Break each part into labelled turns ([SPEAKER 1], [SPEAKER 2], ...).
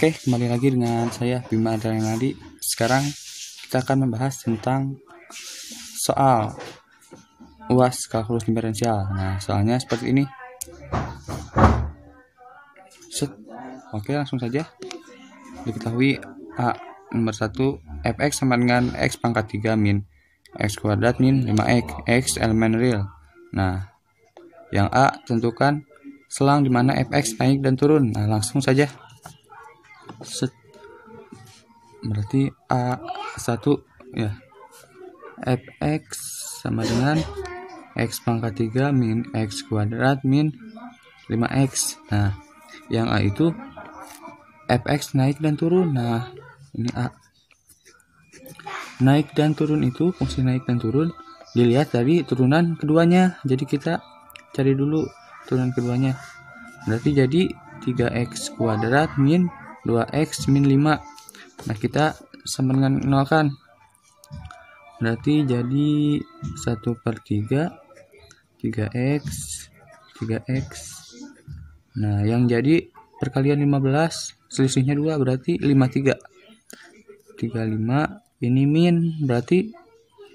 [SPEAKER 1] Oke, kembali lagi dengan saya Bima Adrianadi. Sekarang kita akan membahas tentang soal UAS kalkulus diferensial. Nah, soalnya seperti ini. Oke, langsung saja. Diketahui A nomor 1, fx sama dengan x pangkat 3 min x kuadrat min 5x, x elemen real. Nah, yang A tentukan selang di mana fx naik dan turun. Nah, langsung saja. Berarti A1 ya, fx sama dengan x pangkat 3 min x kuadrat min 5x. Nah, yang A itu fx naik dan turun. Nah, ini A. Naik dan turun itu, fungsi naik dan turun dilihat dari turunan keduanya. Jadi kita cari dulu turunan keduanya. Berarti jadi 3x kuadrat min 2x min 5. Nah, kita sama dengan 0 kan. Berarti jadi 1/3 3x 3x. Nah, yang jadi perkalian 15, selisihnya 2 berarti 53. 35 ini min, berarti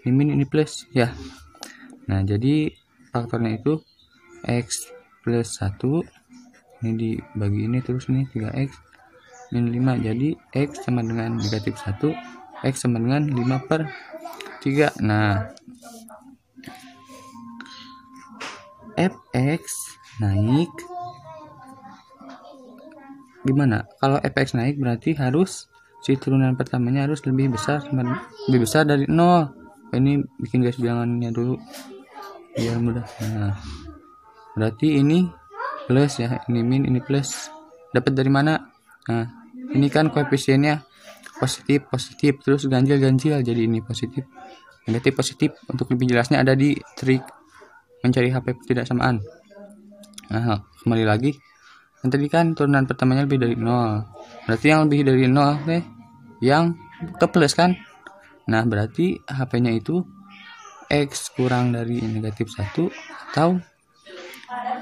[SPEAKER 1] ini min ini plus ya. Nah, jadi faktornya itu x plus 1 ini dibagi ini, terus nih 3x min 5, jadi x sama dengan negatif 1, x sama dengan 5/3. Nah, fx naik gimana? Kalau fx naik berarti harus si turunan pertamanya harus lebih besar dari 0. Ini bikin garis bilangannya dulu biar mudah. Nah, berarti ini plus ya, ini min, ini plus. Dapat dari mana? Nah, ini kan koefisiennya positif, terus ganjil, jadi ini positif, negatif, positif. Untuk lebih jelasnya ada di trik mencari HP ketidaksamaan. Nah, kembali lagi. Yang tadi kan turunan pertamanya lebih dari 0. Berarti yang lebih dari 0 yang ke plus kan? Nah, berarti HP-nya itu x kurang dari negatif 1 atau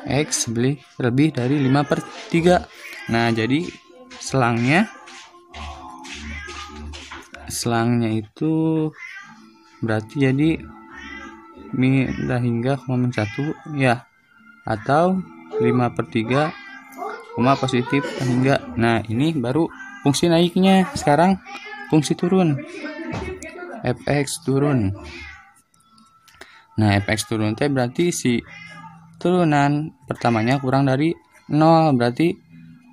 [SPEAKER 1] x lebih dari 5/3. Nah, jadi selangnya itu berarti jadi min hingga min 1 ya, atau 5/3 positif hingga. Nah, ini baru fungsi naiknya. Sekarang fungsi turun, fx turun. Nah, fx turun teh berarti si turunan pertamanya kurang dari 0, berarti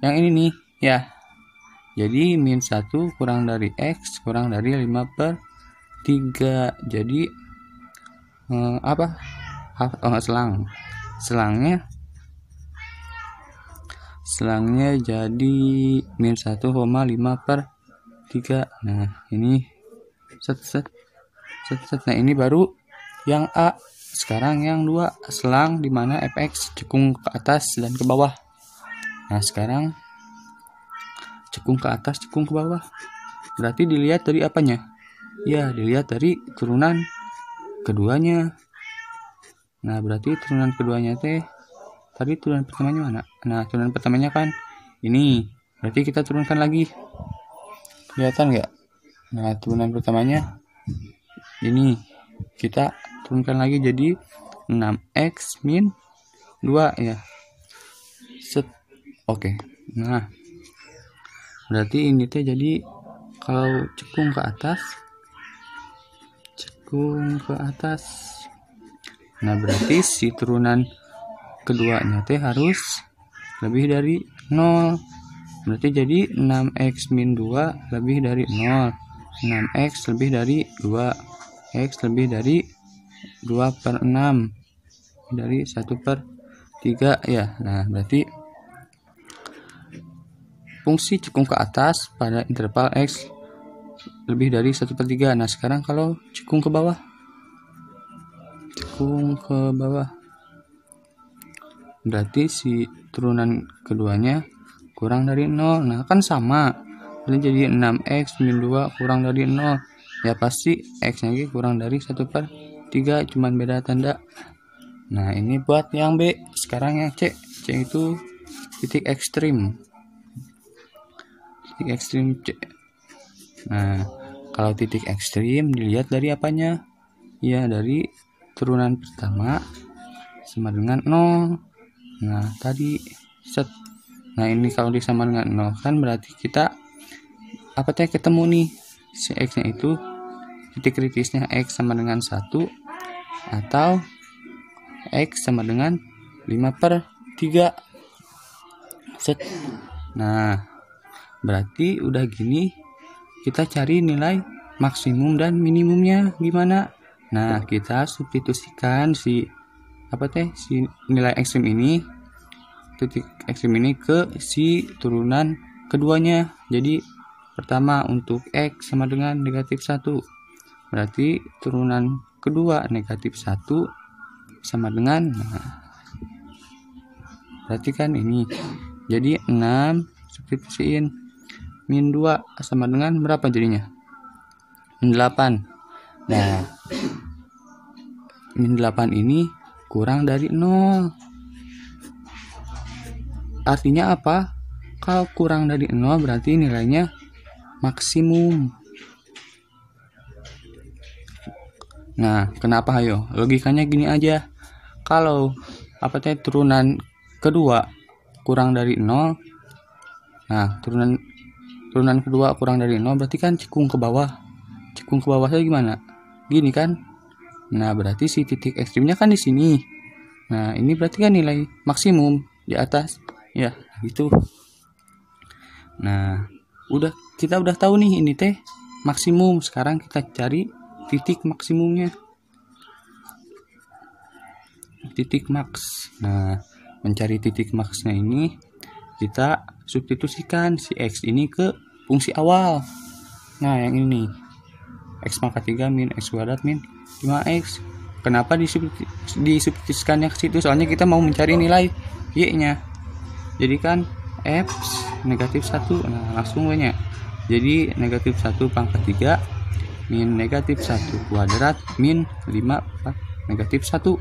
[SPEAKER 1] yang ini nih ya. Jadi min 1 kurang dari x kurang dari 5/3. Jadi selangnya jadi min 1,5/3. Nah, ini nah, ini baru yang A. Sekarang yang 2, selang di mana fx cekung ke atas dan ke bawah. Nah, sekarang cekung ke atas, cekung ke bawah. Berarti dilihat dari apanya? Ya, dilihat dari turunan keduanya. Nah, berarti turunan keduanya teh tadi turunan pertamanya mana? Nah, turunan pertamanya kan ini. Berarti kita turunkan lagi. Kelihatan nggak? Nah, turunan pertamanya ini. Kita turunkan lagi jadi 6x min 2 ya. Oke. Nah, berarti ini teh jadi kalau cekung ke atas. Nah, berarti si turunan keduanya teh harus lebih dari 0. Berarti jadi 6x min 2 lebih dari 0. 6x lebih dari 2. X lebih dari 2/6 dari 1/3 ya. Nah, berarti fungsi cekung ke atas pada interval x lebih dari 1/3. Nah, sekarang kalau cekung ke bawah berarti si turunan keduanya kurang dari 0. Nah, kan sama. Jadi 6x min 2 kurang dari 0. Ya, pasti x nya kurang dari 1/3, cuman beda tanda. Nah, ini buat yang B. Sekarang yang C. C itu titik ekstrim. titik ekstrim C. Nah, kalau titik ekstrim dilihat dari apanya? Ya, dari turunan pertama sama dengan 0. Nah, tadi set. Nah, ini kalau disama dengan 0 kan berarti kita apa teh ketemu nih si X nya itu titik kritisnya X sama dengan 1 atau X sama dengan 5/3. Set. Nah, berarti udah gini kita cari nilai maksimum dan minimumnya gimana? Nah, kita substitusikan si nilai ekstrim ini, titik ekstrim ini ke si turunan keduanya. Jadi pertama untuk X sama dengan -1, berarti turunan kedua -1 sama dengan, berarti kan ini jadi 6 substitusiin min 2 sama dengan berapa jadinya? Min 8. Nah, min 8 ini kurang dari 0. Artinya apa? Kalau kurang dari 0 berarti nilainya maksimum. Nah, kenapa ayo? Logikanya gini aja. Kalau turunan kedua kurang dari 0. Nah, turunan kedua kurang dari 0 berarti kan cikung ke bawah. Cikung ke bawahnya gimana? Gini kan? Nah, berarti si titik ekstrimnya kan di sini. Nah, ini berarti kan nilai maksimum di atas. Ya, gitu. Nah, kita udah tahu nih ini teh maksimum. Sekarang kita cari titik maksimumnya. Titik max. Nah, mencari titik maxnya ini kita substitusikan si X ini ke fungsi awal. Nah, yang ini X pangkat 3 min X kuadrat min 5X. Kenapa disubstitusikannya ke situ? Soalnya kita mau mencari nilai Y nya. Jadi kan F -1. Nah, langsung W nya. Jadi -1 pangkat 3 min -1 kuadrat min 5 -1.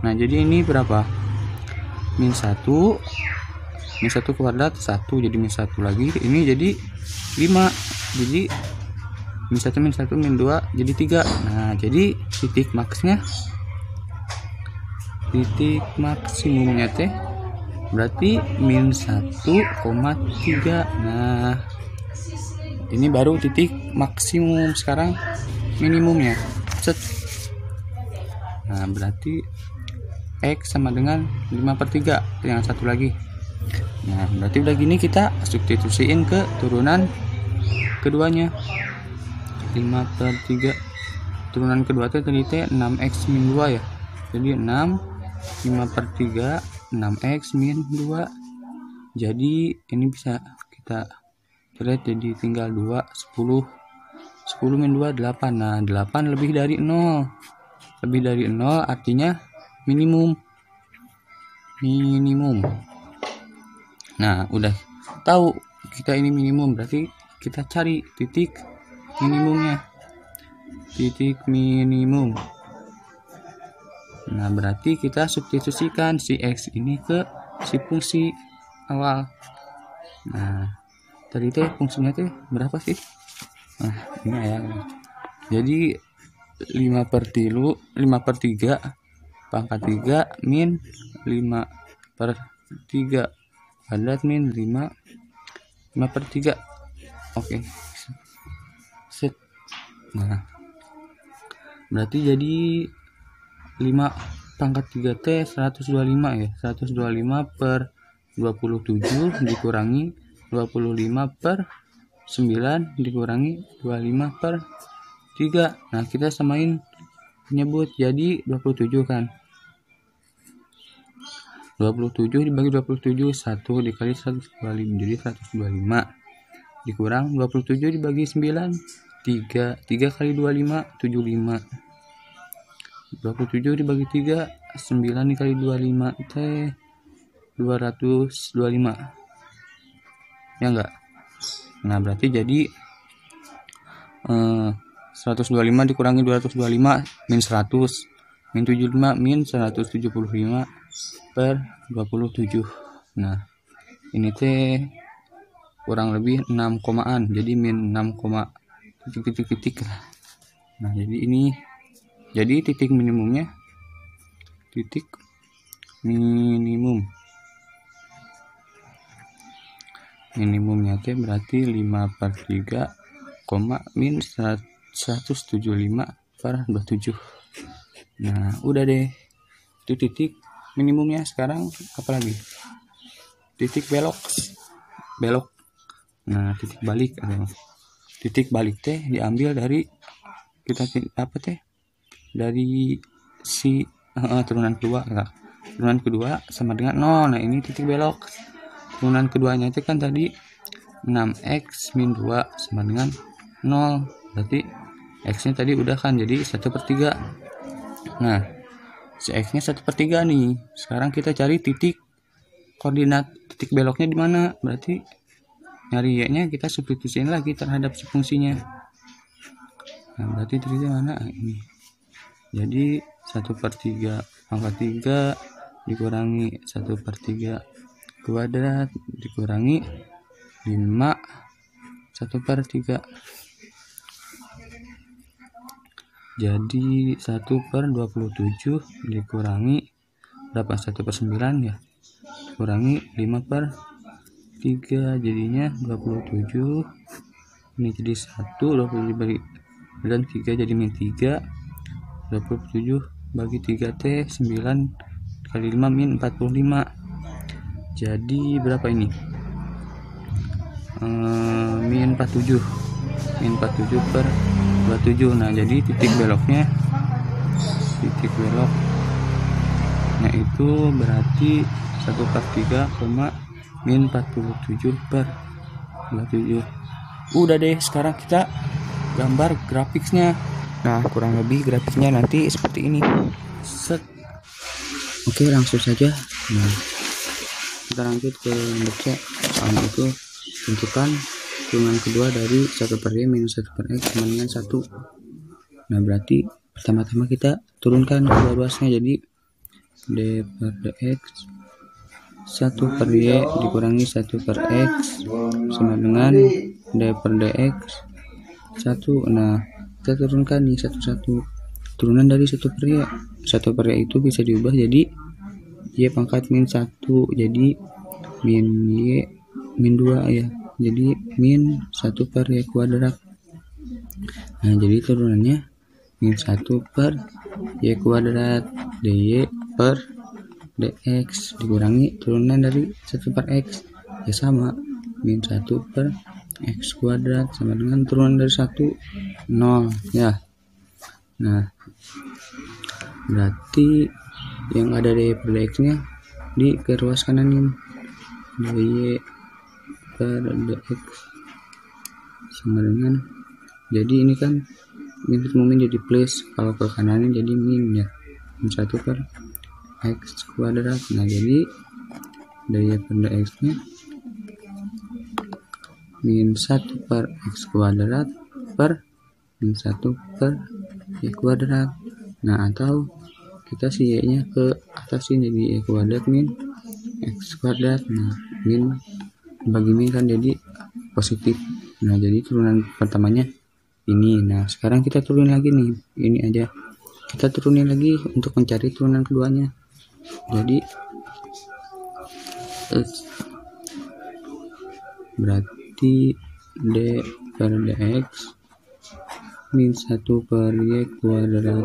[SPEAKER 1] Nah, jadi ini berapa? Min 1 kuadrat 1, jadi min 1 lagi. Ini jadi 5. Jadi min 1 min 2 jadi 3. Nah, jadi titik maksimumnya teh berarti min 1,3. Nah, ini baru titik maksimum. Sekarang minimumnya. Set. Nah, berarti X sama dengan 5/3. Yang satu lagi. Nah, berarti udah gini kita substitusiin ke turunan keduanya. 5/3. Turunan kedua tadi 6X min 2 ya. Jadi 6 5/3 6X min 2. Jadi ini bisa kita lihat jadi tinggal 2 10 min 2 8. Nah, 8 lebih dari 0. Lebih dari 0 artinya minimum. Nah, udah tahu kita ini minimum, berarti kita cari titik minimumnya. Titik minimum. Nah, berarti kita substitusikan si X ini ke si fungsi awal. Nah, tadi teh fungsinya teh berapa sih? Nah, ini ya. Jadi 5/3 pangkat 3 min 5/3 kuadrat min 5/3. Oke. Set. Nah, berarti jadi 5 pangkat 3 T 125 ya. 125/27 dikurangi 25/9 dikurangi 25/3. Nah, kita samain menyebut jadi 27 kan. 27 dibagi 27 1 dikali 125 jadi 125 dikurang 27 dibagi 9 3 kali 25 75. 27 dibagi 3 9 dikali 25 teh 225 ya enggak. Nah, berarti jadi 125 dikurangi 225 min 100 min 75 min 175/27. Nah, ini teh kurang lebih 6 komaan, jadi min 6, titik lah. Nah jadi ini, jadi titik minimumnya, titik minimumnya T berarti 5/3, min 175/27. Nah udah deh, itu titik minimumnya. Sekarang apa lagi? Titik belok. Nah titik balik, titik balik teh diambil dari kita apa teh, dari si turunan kedua. Turunan kedua sama dengan 0. Nah ini titik belok. Turunan keduanya itu kan tadi 6x min 2 sama dengan 0. Berarti x nya tadi udah kan, jadi 1/3. Nah si x nya 1/3 nih. Sekarang kita cari titik koordinat titik beloknya di mana. Berarti nyari y nya kita substitusiin lagi terhadap si fungsinya. Nah berarti titiknya mana? Ini. Jadi 1/3 pangkat 3 dikurangi 1/3 kuadrat dikurangi 5 1/3. Jadi 1/27 dikurangi berapa? 1/9 ya, kurangi 5/3, jadinya 27. Ini jadi 1, 27 bagi dan 3 jadi min 3. 27 bagi 3 T, 9 kali 5 min 45. Jadi berapa ini? Min 47 per 27. Nah jadi titik beloknya, titik beloknya itu berarti 1/3, min 47/27. Udah deh, sekarang kita gambar grafiknya. Nah kurang lebih grafiknya nanti seperti ini. Set. Oke langsung saja. Nah kita lanjut ke nomor C. Soal itu tentukan turunan kedua dari 1/y minus 1/x sama dengan 1. Nah berarti pertama-tama kita turunkan kedua ruasnya, jadi d/dx 1/y dikurangi 1/x sama dengan d/dx 1. Nah kita turunkan nih satu-satu. Turunan dari 1/y. 1/y itu bisa diubah jadi y pangkat min 1, jadi min y min 2 ya, jadi min 1/y kuadrat. Nah jadi turunannya min 1/y kuadrat dy per dx dikurangi turunan dari 1/x ya sama min 1/x kuadrat sama dengan turunan dari 1 0 ya. Nah berarti yang ada dy per dx nya di ke ruas kananin, dy per dx sama dengan, jadi ini kan min jadi plus, kalau ke kananin jadi min ya, min 1/x kuadrat. Nah jadi dy per dx nya min 1/x kuadrat per min 1/y kuadrat. Nah atau kita si y nya ke atas ini jadi y kuadrat min x kuadrat. Nah min bagi min kan jadi positif. Nah jadi turunan pertamanya ini. Nah sekarang kita turunin lagi nih, ini aja kita turunin lagi untuk mencari turunan keduanya. Jadi berarti d per dx min 1/y kuadrat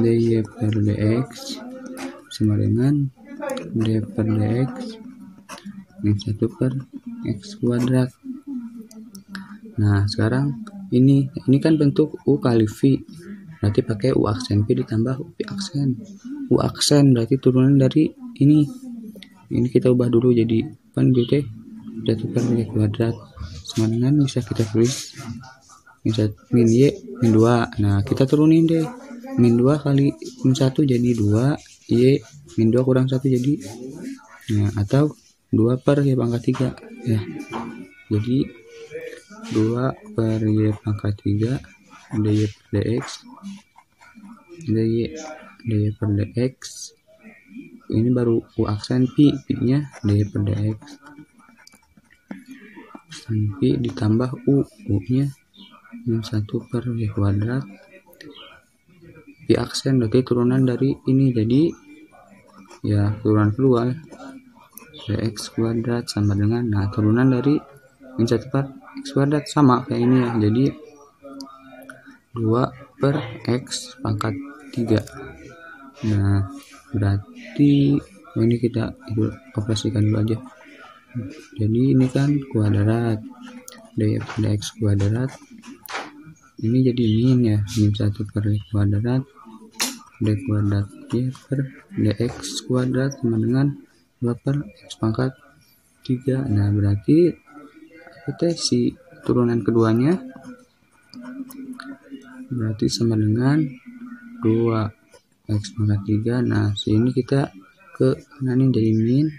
[SPEAKER 1] dy per dx sama dengan d per dx min 1/x kuadrat. Nah sekarang ini kan bentuk u kali v, berarti pakai u aksen v ditambah u aksen. U aksen berarti turunan dari ini kita ubah dulu jadi pan dt 1/y kuadrat sama dengan bisa kita tulis min y min 2. Nah kita turunin deh, min 2 kali min 1 jadi 2 y min 2 kurang 1 jadi, nah atau 2/y pangkat 3 ya, jadi 2/y pangkat 3 dy per dx dy per dx ini baru u aksen pi nya dy per dx. Pi ditambah U nya min 1 per Y kuadrat. Pi aksen berarti turunan dari ini, jadi ya turunan kedua X kuadrat sama dengan, nah turunan dari min 1 per X kuadrat sama kayak ini ya, jadi 2 per X pangkat 3. Nah berarti ini kita operasikan dulu aja. Jadi ini kan kuadrat daripada X kuadrat, ini jadi min ya, min 1 per Y kuadrat D kuadrat Y per DX kuadrat sama dengan 2 per X pangkat 3. Nah berarti kita si turunan keduanya berarti sama dengan 2 X pangkat 3. Nah sini kita ke kanan jadi min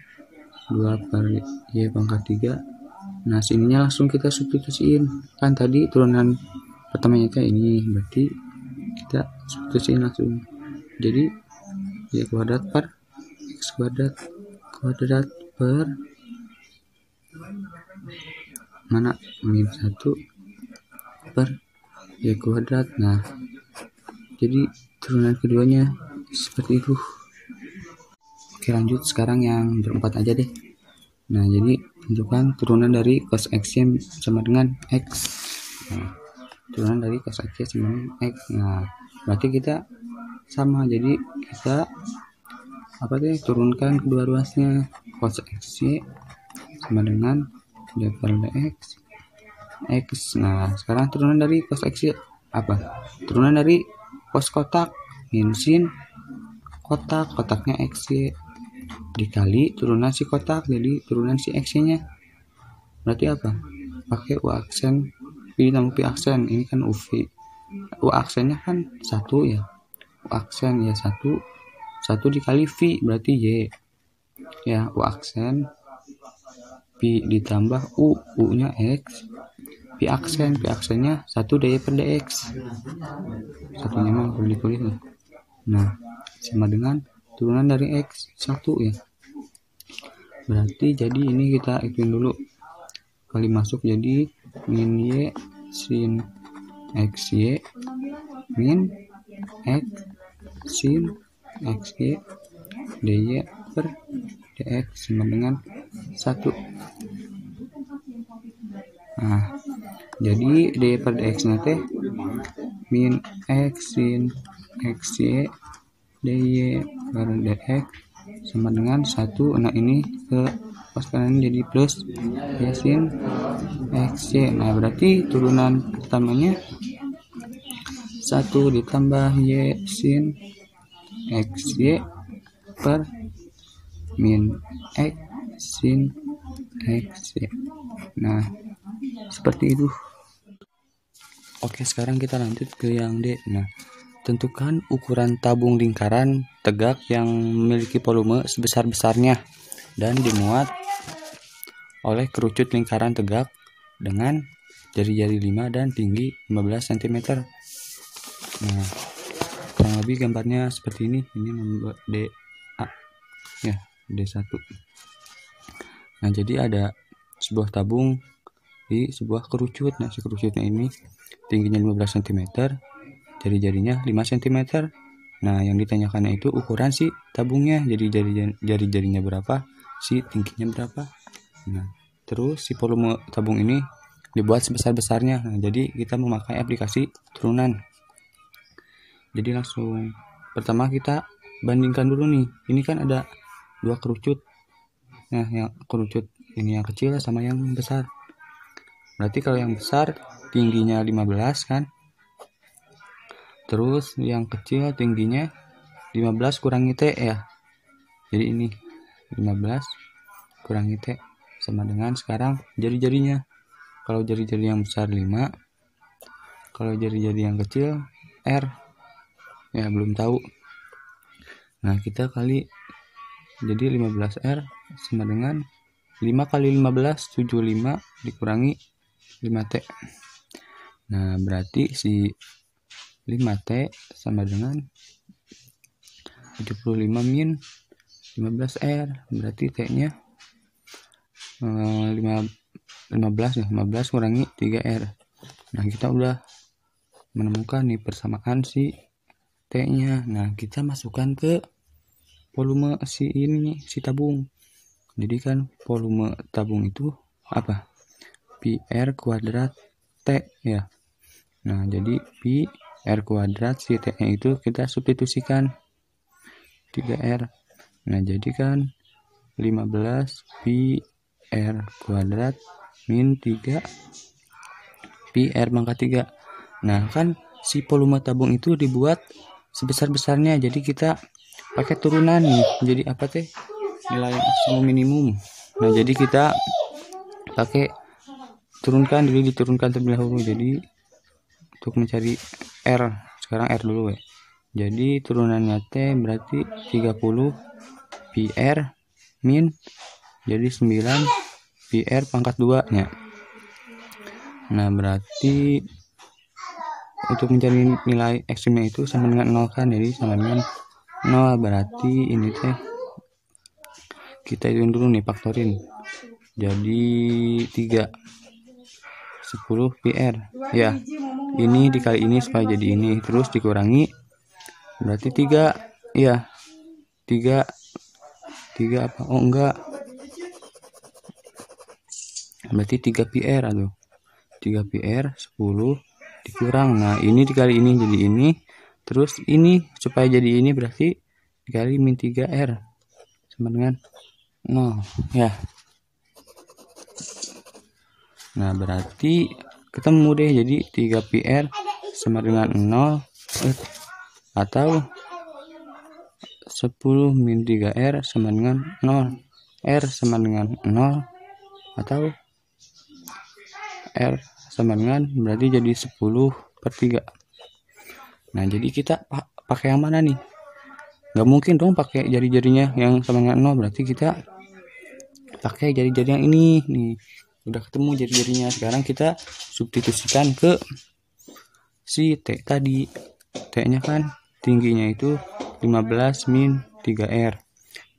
[SPEAKER 1] 2 per Y pangkat 3. Nah sininya langsung kita substitusiin, kan tadi turunan pertamanya kayak ini, berarti kita substitusiin langsung, jadi Y kuadrat per X kuadrat per mana min 1 per Y kuadrat. Nah jadi turunan keduanya seperti itu. Oke lanjut, sekarang yang berempat aja deh. Nah jadi tentukan turunan dari cos X sama dengan X. Nah, turunan dari cos X sama dengan X. Nah berarti kita sama, jadi kita turunkan kedua ruasnya, cos XY sama dengan D per DX X. Nah sekarang turunan dari cos XY turunan dari cos kotak min sin kotaknya XY dikali turunan si kotak, jadi turunan si XY nya berarti pakai U aksen Pi ditambah Pi aksen, ini kan UV, U aksennya kan 1 ya, U aksen ya 1 dikali V berarti Y ya, U aksen Pi ditambah U nya X, Pi aksennya 1 DY per DX, satunya mah kulit. Nah sama dengan turunan dari X 1 ya, berarti jadi ini kita ituin dulu kali masuk, jadi min Y sin XY min X sin XY DY per DX sama dengan 1. Nah jadi DY per DX nanti min X sin XY DY per DX sama dengan 1. Nah ini ke pas kanan jadi plus Y sin XY. Nah berarti turunan pertamanya 1 ditambah Y sin XY per min X sin XY. Nah seperti itu. Oke sekarang kita lanjut ke yang D. Nah tentukan ukuran tabung lingkaran tegak yang memiliki volume sebesar-besarnya dan dimuat oleh kerucut lingkaran tegak dengan jari-jari 5 dan tinggi 15 cm. Nah kurang lebih gambarnya seperti ini nomor DA ya, D1. Nah jadi ada sebuah tabung di sebuah kerucut. Nah si kerucutnya ini tingginya 15 cm, jari-jarinya 5 cm. Nah yang ditanyakannya itu ukuran si tabungnya, jadi jari-jarinya berapa, si tingginya berapa. Nah terus si volume tabung ini dibuat sebesar-besarnya. Nah jadi kita memakai aplikasi turunan. Jadi langsung pertama kita bandingkan dulu nih, ini kan ada dua kerucut. Nah yang kerucut ini yang kecil sama yang besar, berarti kalau yang besar tingginya 15 kan, terus yang kecil tingginya 15 kurangi T ya, jadi ini 15 kurangi T sama dengan sekarang jari-jarinya. Kalau jari-jari yang besar 5, kalau jari-jari yang kecil R ya, belum tahu. Nah kita kali, jadi 15R sama dengan 5 kali 15 75 dikurangi 5T. Nah berarti si 5T sama dengan 75 min 15R, berarti T nya 15 15 ya, 15 kurangi 3R. Nah kita udah menemukan nih persamaan si T nya. Nah kita masukkan ke volume si ini, si tabung. Jadi kan volume tabung itu apa? Pi R kuadrat T ya. Nah jadi Pi R kuadrat si T nya itu kita substitusikan 3R. Nah jadi kan 15 Pi R kuadrat min 3 Pi R pangkat 3. Nah kan si volume tabung itu dibuat sebesar-besarnya, jadi kita pakai turunan nih. Jadi apa teh, nilai maksimum minimum. Nah jadi kita pakai turunkan dulu, diturunkan terlebih dahulu. Jadi untuk mencari R, sekarang R dulu ya. Jadi turunannya T berarti 30 Pi R min jadi 9 Pi R pangkat 2 nya. Nah berarti untuk mencari nilai ekstrimnya itu sama dengan 0 kan, jadi sama dengan 0. Berarti ini teh kita hitung dulu nih, faktorin. Jadi 3 10 Pi R ya, ini dikali ini supaya jadi ini, terus dikurangi berarti 3 ya, 3 apa, oh enggak, berarti 3 Pi R atau 3 Pi R 10 dikurang, nah ini dikali ini jadi ini, terus ini supaya jadi ini berarti dikali min 3 R sama dengan 0 ya. Nah berarti ketemu deh, jadi 3 Pi R sama dengan 0 atau 10 min 3 R sama dengan 0, R sama dengan 0 atau R sama dengan, berarti jadi 10/3. Nah jadi kita pakai yang mana nih? Nggak mungkin dong pakai jari-jarinya yang sama dengan 0, berarti kita pakai jari-jari yang ini nih. Udah ketemu jari-jarinya, sekarang kita substitusikan ke si T tadi. T nya kan tingginya itu 15 min 3R.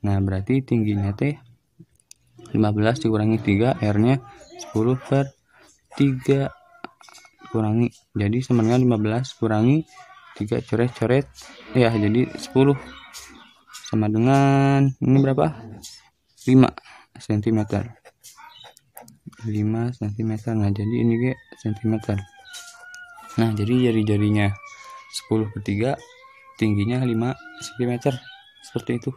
[SPEAKER 1] Nah berarti tingginya T 15 dikurangi 3, R nya 10/3 kurangi, jadi sama dengan 15 kurangi 3, coret-coret ya, jadi 10 sama dengan ini berapa, 5 cm. 5 cm. Nah jadi ini G cm. Nah jadi jari-jarinya 10/3, tingginya 5 cm, seperti itu.